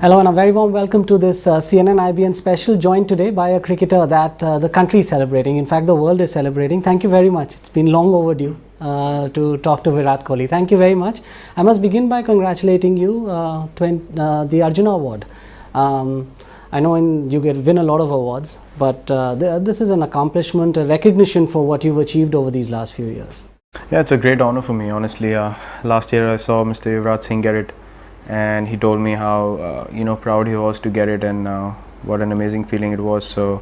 Hello and a very warm welcome to this CNN IBN special, joined today by a cricketer that the country is celebrating. In fact, the world is celebrating. Thank you very much. It's been long overdue to talk to Virat Kohli. Thank you very much. I must begin by congratulating you to the Arjuna Award. I know you win a lot of awards, but this is an accomplishment, a recognition for what you've achieved over these last few years. Yeah, it's a great honor for me, honestly. Last year I saw Mr. Virat Singh get it, and he told me how proud he was to get it, and what an amazing feeling it was. So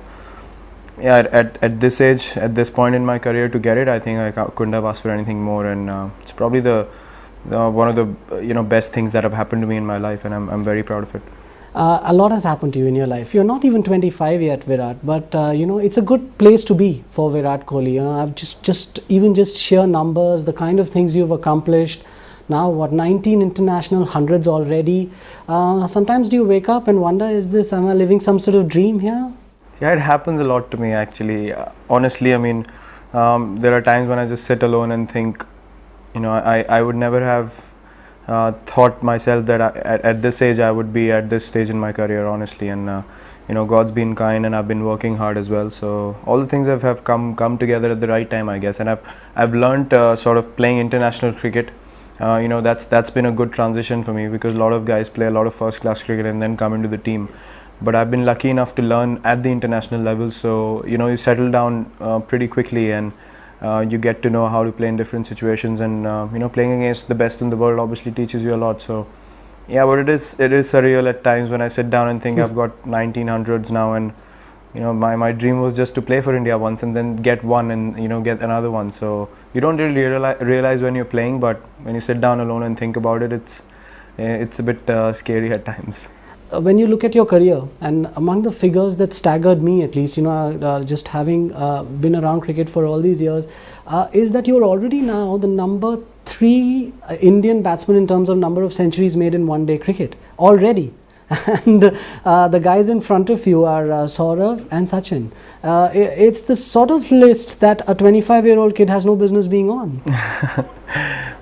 yeah, at this age, at this point in my career, to get it, I think I couldn't have asked for anything more, and it's probably the one of the best things that have happened to me in my life, and I'm very proud of it. A lot has happened to you in your life. You're not even 25 yet, Virat, but it's a good place to be for Virat Kohli. I've just sheer numbers, the kind of things you've accomplished. Now, what, 19 international hundreds already. Sometimes do you wake up and wonder, am I living some sort of dream here? Yeah, it happens a lot to me, actually. Honestly, I mean, there are times when I just sit alone and think, I would never have thought myself that at this age I would be at this stage in my career, honestly. And God's been kind, and I've been working hard as well. So all the things have come together at the right time, I guess. And I've learned sort of playing international cricket. That's been a good transition for me, because a lot of guys play a lot of first class cricket and then come into the team. But I've been lucky enough to learn at the international level, so you settle down pretty quickly, and you get to know how to play in different situations, and playing against the best in the world obviously teaches you a lot. So yeah, but it is surreal at times when I sit down and think I've got 1900s now, and my dream was just to play for India once and then get one and get another one. So you don't really realize when you're playing, but when you sit down alone and think about it, it's a bit scary at times. When you look at your career, and among the figures that staggered me, at least, just having been around cricket for all these years, is that you're already now the number 3 Indian batsman in terms of number of centuries made in one-day cricket already. And the guys in front of you are Saurav and Sachin. It's the sort of list that a 25-year-old kid has no business being on.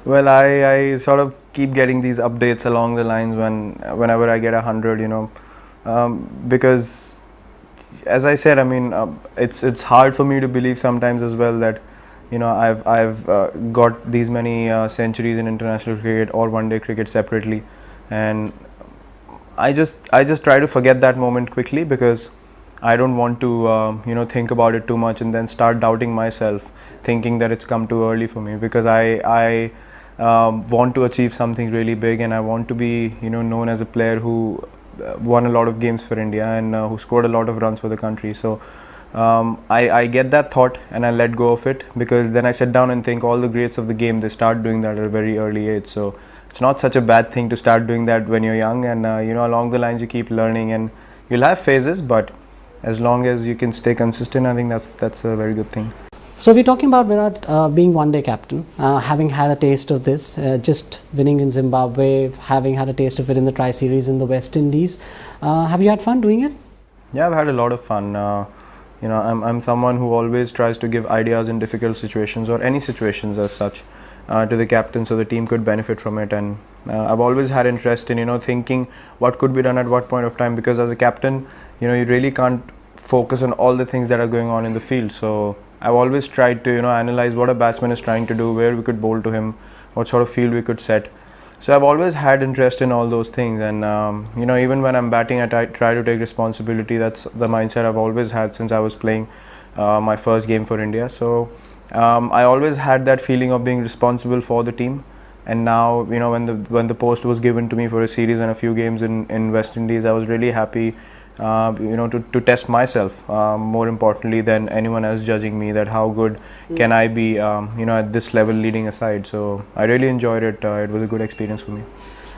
Well, I sort of keep getting these updates along the lines whenever I get 100, because as I said, I mean, it's hard for me to believe sometimes as well that I've got these many centuries in international cricket or one-day cricket separately, and I just try to forget that moment quickly, because I don't want to think about it too much and then start doubting myself, thinking that it's come too early for me, because I want to achieve something really big, and I want to be known as a player who won a lot of games for India, and who scored a lot of runs for the country. So I get that thought and I let go of it, because then I sit down and think all the greats of the game, they start doing that at a very early age. So it's not such a bad thing to start doing that when you're young, and along the lines you keep learning, and you'll have phases, but as long as you can stay consistent, I think that's a very good thing. So we're talking about Virat being one-day captain, having had a taste of this, just winning in Zimbabwe, having had a taste of it in the Tri-Series in the West Indies. Have you had fun doing it? Yeah, I've had a lot of fun. I'm someone who always tries to give ideas in difficult situations, or any situations as such, to the captain, so the team could benefit from it. And I've always had interest in thinking what could be done at what point of time, because as a captain you really can't focus on all the things that are going on in the field. So I've always tried to analyze what a batsman is trying to do, where we could bowl to him, what sort of field we could set. So I've always had interest in all those things, and even when I'm batting, I try to take responsibility. That's the mindset I've always had since I was playing my first game for India. So I always had that feeling of being responsible for the team, and now when the post was given to me for a series and a few games in West Indies, I was really happy to test myself, more importantly than anyone else judging me, that how good can I be at this level leading a side. So I really enjoyed it. It was a good experience for me.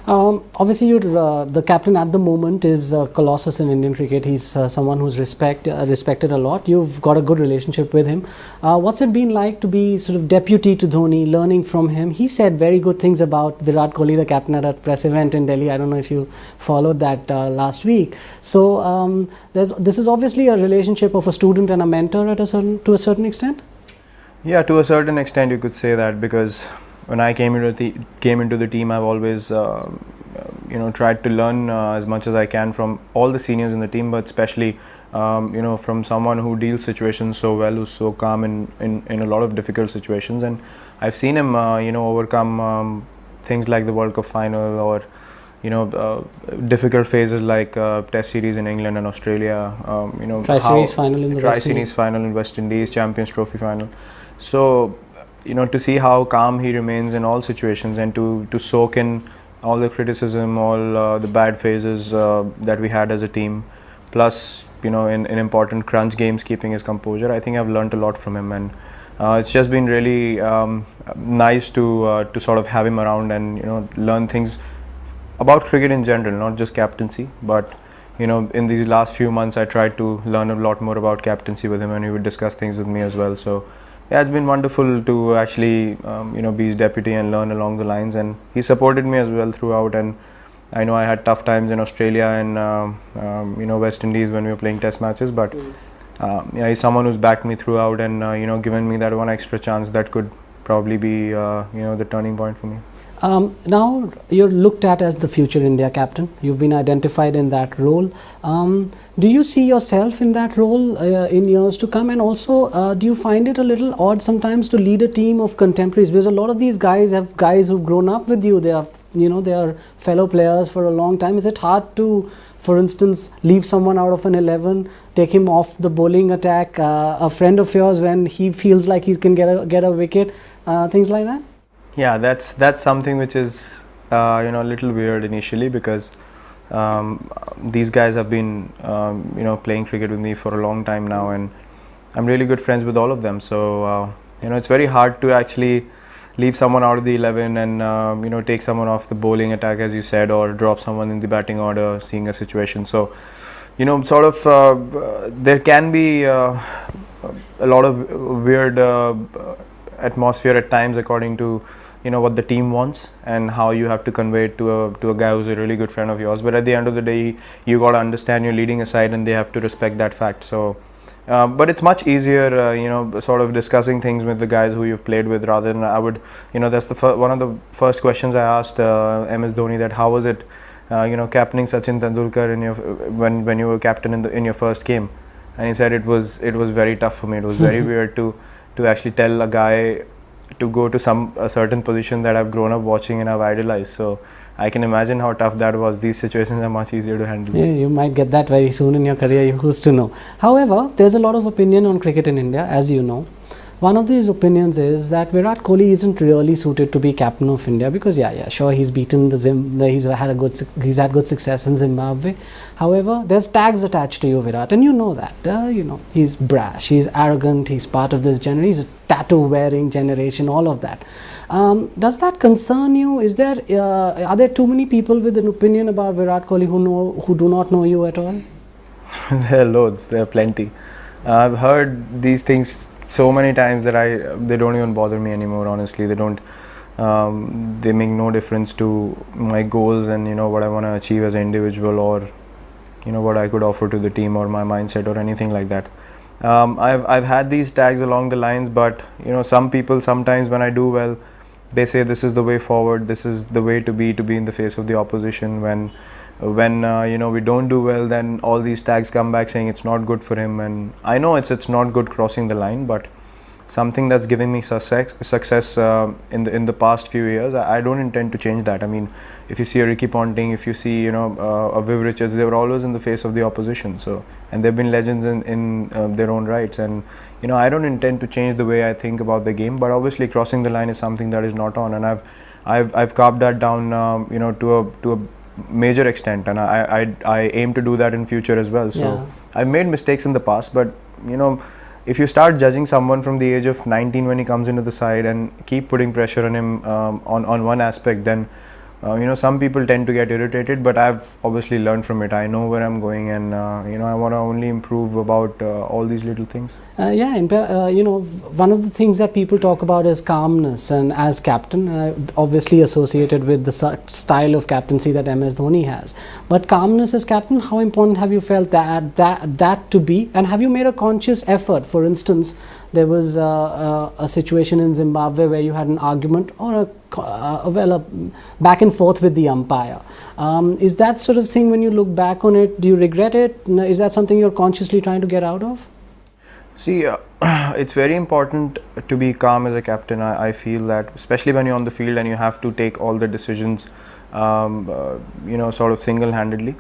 Obviously, you're the captain at the moment is a colossus in Indian cricket. He's someone who's respected a lot. You've got a good relationship with him. What's it been like to be sort of deputy to Dhoni, learning from him? He said very good things about Virat Kohli, the captain, at a press event in Delhi. I don't know if you followed that last week. So this is obviously a relationship of a student and a mentor to a certain extent. Yeah, to a certain extent you could say that, because when I came into the team, I've always tried to learn as much as I can from all the seniors in the team, but especially from someone who deals situations so well, who's so calm in a lot of difficult situations. And I've seen him overcome things like the World Cup final, or difficult phases like Test series in England and Australia. Tri-series final in the Tri-series final in West Indies, Champions Trophy final. So to see how calm he remains in all situations, and to soak in all the criticism, all the bad phases that we had as a team, plus in important crunch games keeping his composure. I think I've learned a lot from him, and it's just been really nice to sort of have him around and learn things about cricket in general, not just captaincy. But in these last few months I tried to learn a lot more about captaincy with him, and he would discuss things with me as well. So yeah, it's been wonderful to actually be his deputy and learn along the lines, and he supported me as well throughout. And I know I had tough times in Australia and West Indies when we were playing test matches, but he's someone who's backed me throughout, and given me that one extra chance that could probably be the turning point for me. Now you're looked at as the future India captain. You've been identified in that role. Do you see yourself in that role in years to come? And also, do you find it a little odd sometimes to lead a team of contemporaries? Because a lot of these guys have guys who've grown up with you. They are, they are fellow players for a long time. Is it hard to, for instance, leave someone out of an 11, take him off the bowling attack, a friend of yours when he feels like he can get a wicket, things like that? Yeah, that's something which is a little weird initially, because these guys have been playing cricket with me for a long time now, and I'm really good friends with all of them. So it's very hard to actually leave someone out of the 11 and take someone off the bowling attack, as you said, or drop someone in the batting order, seeing a situation. So sort of there can be a lot of weird atmosphere at times, according to what the team wants and how you have to convey it to a guy who's a really good friend of yours. But at the end of the day, you got to understand you're leading a side, and they have to respect that fact. So but it's much easier sort of discussing things with the guys who you've played with, rather than I would that's one of the first questions I asked MS Dhoni, that how was it captaining Sachin Tendulkar in your when you were captain in your first game. And he said it was very tough for me. It was very weird to actually tell a guy to go to a certain position that I've grown up watching and I've idolized. So I can imagine how tough that was. These situations are much easier to handle. Yeah, you might get that very soon in your career, who's to know. However, there's a lot of opinion on cricket in India, as you know. One of these opinions is that Virat Kohli isn't really suited to be captain of India, because sure, he's beaten he's had good success in Zimbabwe. However, there's tags attached to you, Virat, and you know that. He's brash, he's arrogant, he's part of this generation, he's a tattoo-wearing generation, all of that. Does that concern you? Are there too many people with an opinion about Virat Kohli who do not know you at all? There are loads. There are plenty. I've heard these things so many times that they don't even bother me anymore. Honestly, they don't. They make no difference to my goals and what I want to achieve as an individual, or what I could offer to the team, or my mindset, or anything like that. I've had these tags along the lines, but some people sometimes when I do well, they say this is the way forward, this is the way to be in the face of the opposition. When we don't do well, then all these tags come back saying it's not good for him. And I know it's not good crossing the line, but something that's giving me success in the past few years, I don't intend to change that. I mean, if you see a Ricky Ponting, if you see a Viv Richards, they were always in the face of the opposition. So, and they've been legends in their own rights. And I don't intend to change the way I think about the game, but obviously crossing the line is something that is not on, and I've carved that down to a major extent, and I aim to do that in future as well. So yeah. I've made mistakes in the past, but if you start judging someone from the age of 19 when he comes into the side and keep putting pressure on him on one aspect, then some people tend to get irritated. But I've obviously learned from it. I know where I'm going, and I want to only improve about all these little things. One of the things that people talk about is calmness, and as captain, obviously associated with the style of captaincy that MS Dhoni has. But calmness as captain, how important have you felt that to be, and have you made a conscious effort? For instance, there was a situation in Zimbabwe where you had an argument or a back and forth with the umpire. Is that sort of thing, when you look back on it, do you regret it? Is that something you're consciously trying to get out of? See, it's very important to be calm as a captain. I feel that, especially when you're on the field and you have to take all the decisions, sort of single-handedly.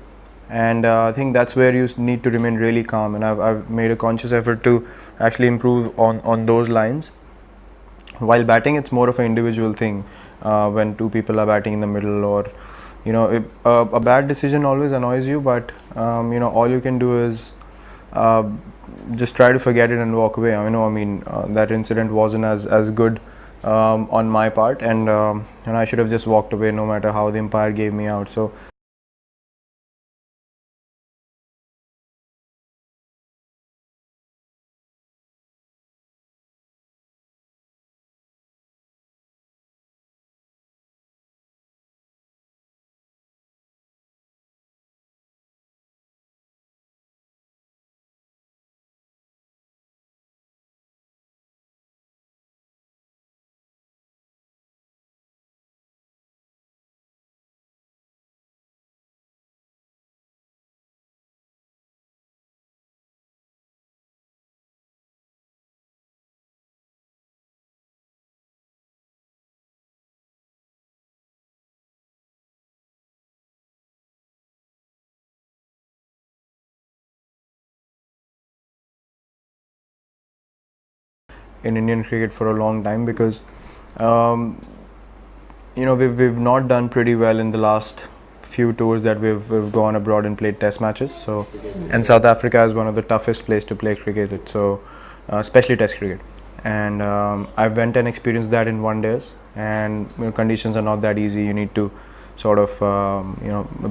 And I think that's where you need to remain really calm. And I've made a conscious effort to actually improve on those lines. While batting, it's more of an individual thing. When two people are batting in the middle, or a bad decision always annoys you, but all you can do is just try to forget it and walk away. That incident wasn't as good on my part, and I should have just walked away no matter how the umpire gave me out. So in Indian cricket for a long time, because we've not done pretty well in the last few tours that we've gone abroad and played test matches. So, and South Africa is one of the toughest place to play cricket. So, especially test cricket. And I went and experienced that in 1 days, and conditions are not that easy. You need to sort of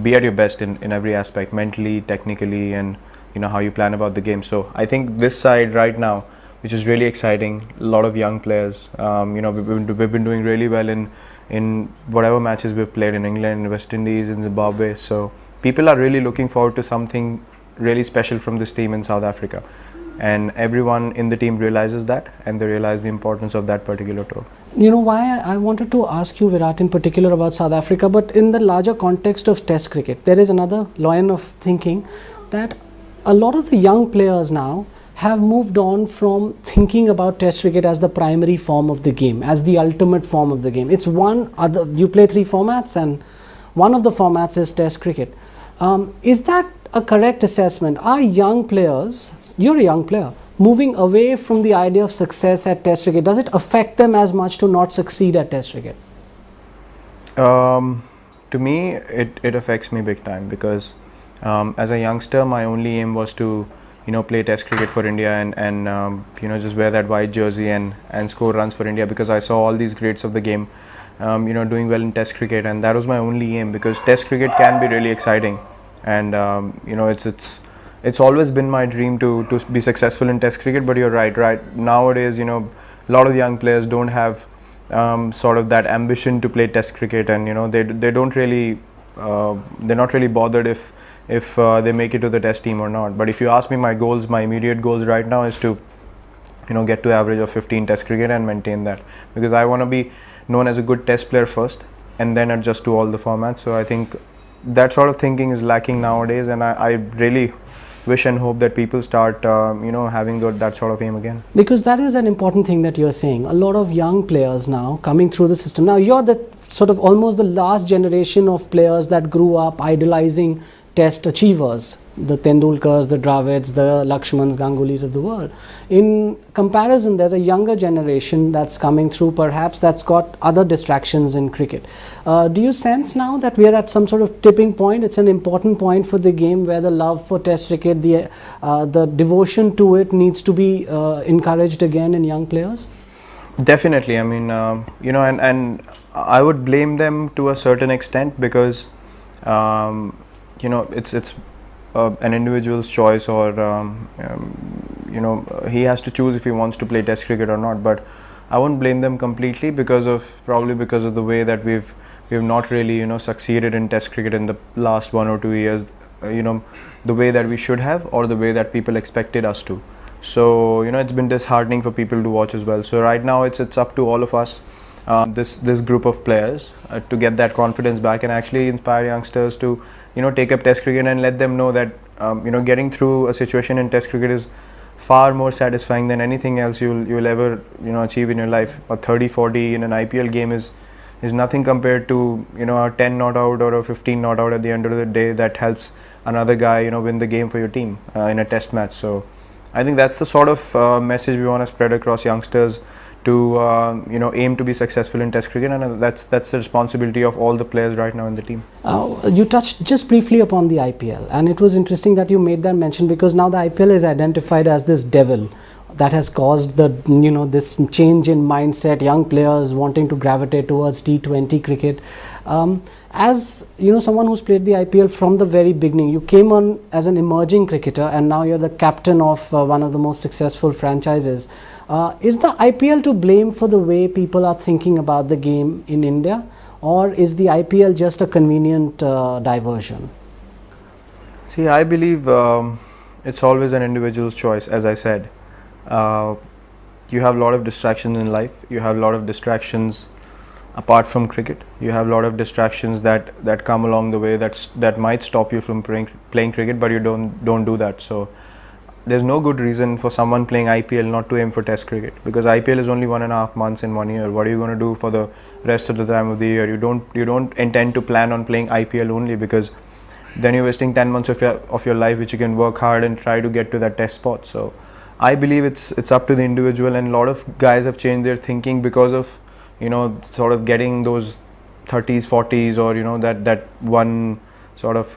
be at your best in every aspect, mentally, technically, and how you plan about the game. So I think this side right now, which is really exciting, a lot of young players. We've been doing really well in whatever matches we've played in England, West Indies, in Zimbabwe. So people are really looking forward to something really special from this team in South Africa. And everyone in the team realizes that, and they realize the importance of that particular tour. You know why I wanted to ask you, Virat, in particular about South Africa, but in the larger context of test cricket, there is another line of thinking that a lot of the young players now have moved on from thinking about test cricket as the primary form of the game, as the ultimate form of the game. It's you play 3 formats, and one of the formats is test cricket. Is that a correct assessment? Are young players, you're a young player, moving away from the idea of success at test cricket? Does it affect them as much to not succeed at test cricket? To me, it affects me big time, because as a youngster, my only aim was to play test cricket for India and just wear that white jersey and score runs for India, because I saw all these greats of the game doing well in test cricket, and that was my only aim, because test cricket can be really exciting. And it's always been my dream to be successful in test cricket. But you're right nowadays, a lot of young players don't have sort of that ambition to play test cricket, and they don't really they're not really bothered if they make it to the test team or not. But if you ask me, my immediate goals right now is to get to average of 15 test cricket and maintain that, because I want to be known as a good test player first and then adjust to all the formats. So I think that sort of thinking is lacking nowadays, and I really wish and hope that people start having that sort of aim again. Because that is an important thing that you're saying. A lot of young players now coming through the system. Now you're the sort of almost the last generation of players that grew up idolizing test achievers, the Tendulkars, the Dravids, the Lakshmans, Gangulis of the world. In comparison, there's a younger generation that's coming through, perhaps, that's got other distractions in cricket. Do you sense now that we are at some sort of tipping point? It's an important point for the game where the love for test cricket, the devotion to it needs to be encouraged again in young players? Definitely. I mean, and I would blame them to a certain extent, because it's an individual's choice, or he has to choose if he wants to play test cricket or not. But I won't blame them completely, probably because of the way that we've not really succeeded in test cricket in the last 1 or 2 years, the way that we should have, or the way that people expected us to. So it's been disheartening for people to watch as well. So right now it's up to all of us this group of players to get that confidence back and actually inspire youngsters to take up Test cricket and let them know that getting through a situation in Test cricket is far more satisfying than anything else you'll ever achieve in your life. A 30-40 in an IPL game is nothing compared to a 10 not out or a 15 not out at the end of the day that helps another guy win the game for your team in a Test match. So I think that's the sort of message we want to spread across youngsters to aim to be successful in Test cricket, and that's the responsibility of all the players right now in the team. You touched just briefly upon the IPL, and it was interesting that you made that mention, because now the IPL is identified as this devil that has caused the this change in mindset, young players wanting to gravitate towards T20 cricket. As someone who's played the IPL from the very beginning, you came on as an emerging cricketer and now you're the captain of one of the most successful franchises. Is the IPL to blame for the way people are thinking about the game in India, or is the IPL just a convenient diversion? See, I believe it's always an individual's choice. As I said, you have a lot of distractions in life. You have a lot of distractions apart from cricket. You have a lot of distractions that come along the way that might stop you from playing cricket, but you don't do that. So there's no good reason for someone playing IPL not to aim for Test cricket, because IPL is only 1.5 months in 1 year. What are you going to do for the rest of the time of the year? You don't intend to plan on playing IPL only, because then you're wasting 10 months of your life which you can work hard and try to get to that Test spot. So I believe it's up to the individual, and a lot of guys have changed their thinking because of sort of getting those 30s, 40s, or that one sort of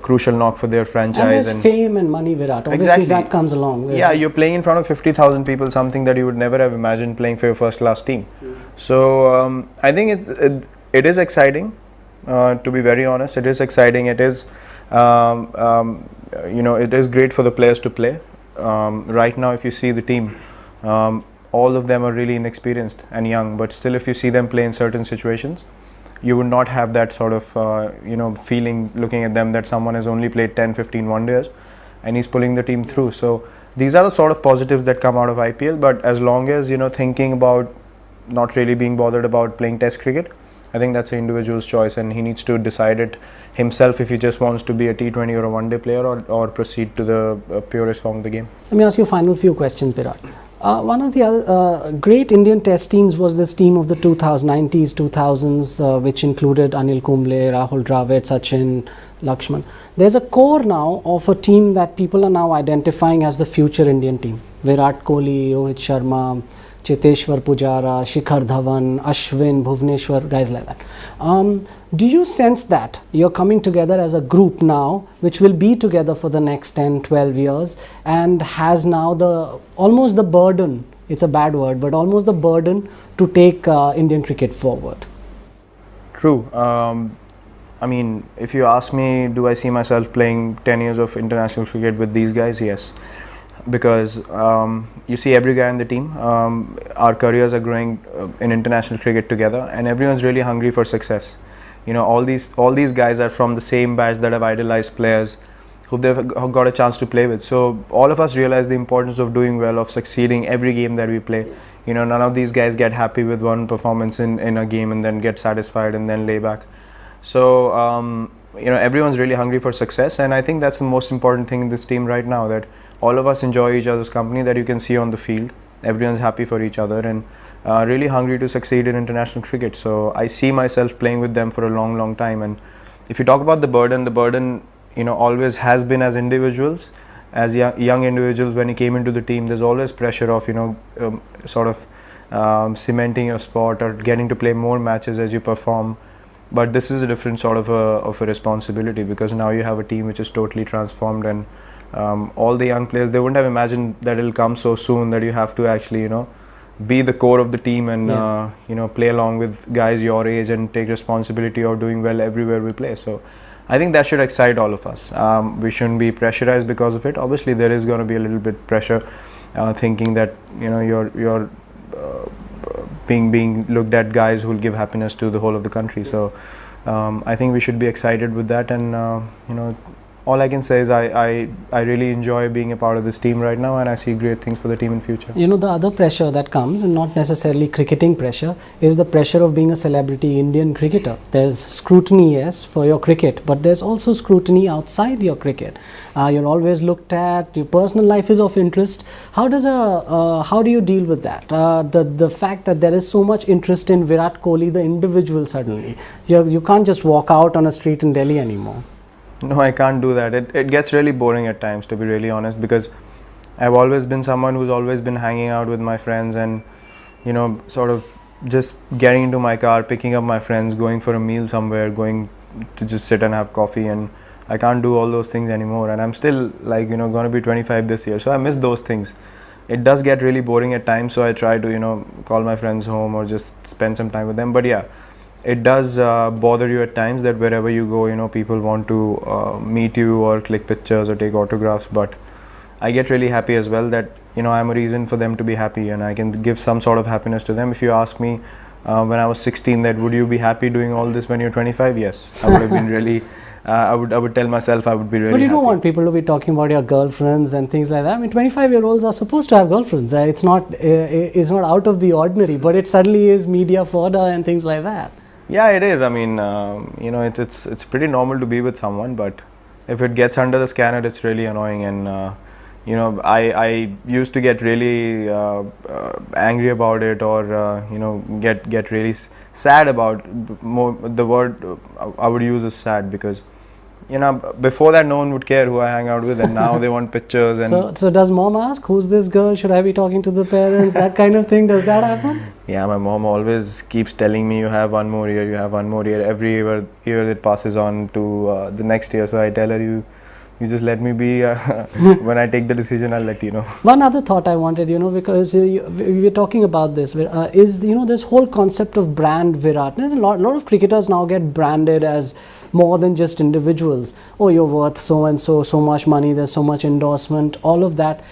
crucial knock for their franchise. And there's fame and money, Virat. Obviously, exactly. That comes along. Yeah, you're playing in front of 50,000 people, something that you would never have imagined playing for your first class team. So I think it is exciting. To be very honest, it is exciting. It is it is great for the players to play. Right now, if you see the team, all of them are really inexperienced and young, but still if you see them play in certain situations, you would not have that sort of feeling looking at them that someone has only played 10-15 one-days and he's pulling the team through. So these are the sort of positives that come out of IPL, but as long as thinking about not really being bothered about playing Test cricket, I think that's an individual's choice, and he needs to decide it himself if he just wants to be a T20 or a one-day player, or proceed to the purest form of the game. Let me ask you a final few questions, Virat. One of the other great Indian Test teams was this team of the 90s, 2000s, which included Anil Kumble, Rahul Dravid, Sachin, Lakshman. There's a core now of a team that people are now identifying as the future Indian team. Virat Kohli, Rohit Sharma, Cheteshwar Pujara, Shikhar Dhawan, Ashwin, Bhuvneshwar, guys like that. Do you sense that you're coming together as a group now, which will be together for the next 10, 12 years, and has now almost the burden, it's a bad word, but almost the burden to take Indian cricket forward? True. I mean, if you ask me, do I see myself playing 10 years of international cricket with these guys? Yes. Because you see every guy in the team, our careers are growing in international cricket together, and everyone's really hungry for success. All these guys are from the same batch that have idolized players who they've got a chance to play with. So all of us realize the importance of doing well, of succeeding every game that we play. Yes. None of these guys get happy with one performance in a game and then get satisfied and then lay back. So everyone's really hungry for success, and I think that's the most important thing in this team right now, that all of us enjoy each other's company, that you can see on the field. Everyone's happy for each other and really hungry to succeed in international cricket. So I see myself playing with them for a long, long time. And if you talk about the burden, always has been as individuals, as young individuals. When you came into the team, there's always pressure of cementing your spot or getting to play more matches as you perform. But this is a different sort of a responsibility, because now you have a team which is totally transformed, and all the young players, they wouldn't have imagined that it'll come so soon, that you have to actually be the core of the team and yes. Play along with guys your age and take responsibility of doing well everywhere we play. So I think that should excite all of us. We shouldn't be pressurized because of it. Obviously there is going to be a little bit pressure, thinking that you're being looked at guys who will give happiness to the whole of the country. Yes. So I think we should be excited with that, and all I can say is I really enjoy being a part of this team right now, and I see great things for the team in future. You know, the other pressure that comes, and not necessarily cricketing pressure, is the pressure of being a celebrity Indian cricketer. There's scrutiny, yes, for your cricket, but there's also scrutiny outside your cricket. You're always looked at. Your personal life is of interest. How do you deal with that? The fact that there is so much interest in Virat Kohli, the individual, suddenly you can't just walk out on a street in Delhi anymore. No, I can't do that. It gets really boring at times, to be really honest, because I've always been someone who's always been hanging out with my friends and, you know, sort of just getting into my car, picking up my friends, going for a meal somewhere, going to just sit and have coffee, and I can't do all those things anymore. And I'm still, like, you know, going to be 25 this year, so I miss those things. It does get really boring at times, so I try to, you know, call my friends home or just spend some time with them. But yeah, it does bother you at times that wherever you go, you know, people want to meet you or click pictures or take autographs. But I get really happy as well that, you know, I'm a reason for them to be happy, and I can give some sort of happiness to them. If you ask me when I was 16 that would you be happy doing all this when you're 25, yes, I would have been really I would tell myself I would be really But you don't happy. want people to be talking about your girlfriends and things like that. I mean, 25-year-olds are supposed to have girlfriends. It's not out of the ordinary, but it suddenly is media fodder and things like that. Yeah, it is. I mean, you know, it's pretty normal to be with someone, but if it gets under the scanner, it's really annoying. And you know, I used to get really angry about it, or you know, get really sad about the word I would use is sad, because, you know, before that no one would care who I hang out with, and now they want pictures. And so does mom ask, who's this girl? Should I be talking to the parents? That kind of thing. Does that happen? yeah, my mom always keeps telling me, you have one more year, you have one more year. Every year that passes on to the next year. So I tell her, you just let me be. When I take the decision, I'll let you know. One other thought I wanted, you know, because we were talking about this, is, you know, this whole concept of brand Virat. And a lot of cricketers now get branded as more than just individuals. Oh, you're worth so and so, so much money, there's so much endorsement, all of that.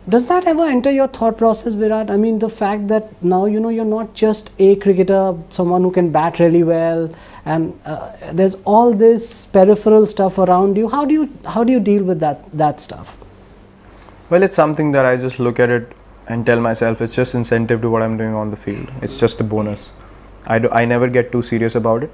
Does that ever enter your thought process, Virat? I mean, the fact that now, you know, you're not just a cricketer, someone who can bat really well, and there's all this peripheral stuff around you. How do you deal with that stuff? Well, it's something that I just look at it and tell myself it's just incentive to what I'm doing on the field. It's just a bonus. I never get too serious about it.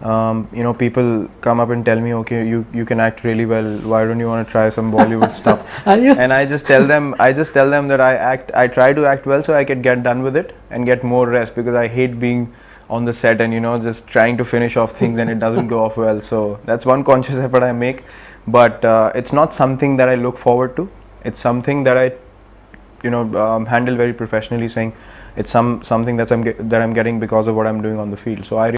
You know, people come up and tell me, okay, you can act really well, why don't you want to try some Bollywood stuff? And I just tell them that I try to act well so I can get done with it and get more rest, because I hate being on the set and, you know, just trying to finish off things and it doesn't go off well. So that's one conscious effort I make, but it's not something that I look forward to. It's something that I, you know, handle very professionally, saying it's something that I'm getting because of what I'm doing on the field. So I